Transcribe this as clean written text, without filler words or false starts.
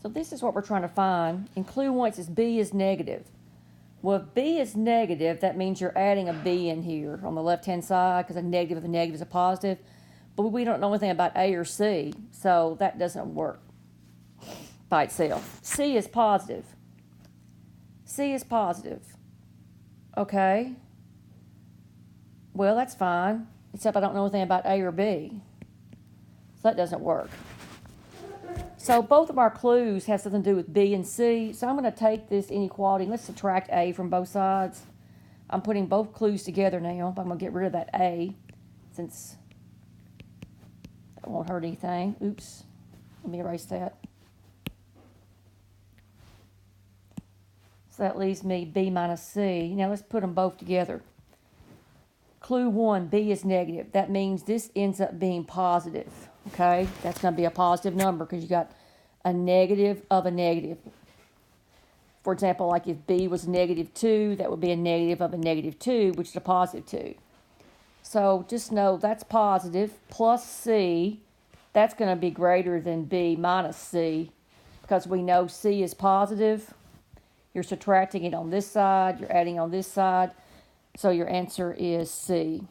So this is what we're trying to find. In clue 1, it says b is negative. Well, if b is negative, that means you're adding a b in here on the left-hand side, because a negative of a negative is a positive. But we don't know anything about a or c, so that doesn't work by itself. C is positive. C is positive. Okay. Well, that's fine, except I don't know anything about a or b. So that doesn't work. So both of our clues have something to do with b and c. So I'm going to take this inequality and let's subtract a from both sides. I'm putting both clues together now. I'm going to get rid of that a since that won't hurt anything. Oops. Let me erase that. So that leaves me b minus c. Now let's put them both together. Clue 1, b is negative. That means this ends up being positive. Okay, that's going to be a positive number because you got a negative of a negative. For example, like if b was negative 2, that would be a negative of a negative 2, which is a positive 2. So just know that's positive plus c. That's going to be greater than b minus c because we know c is positive. You're subtracting it on this side. You're adding on this side. So your answer is C.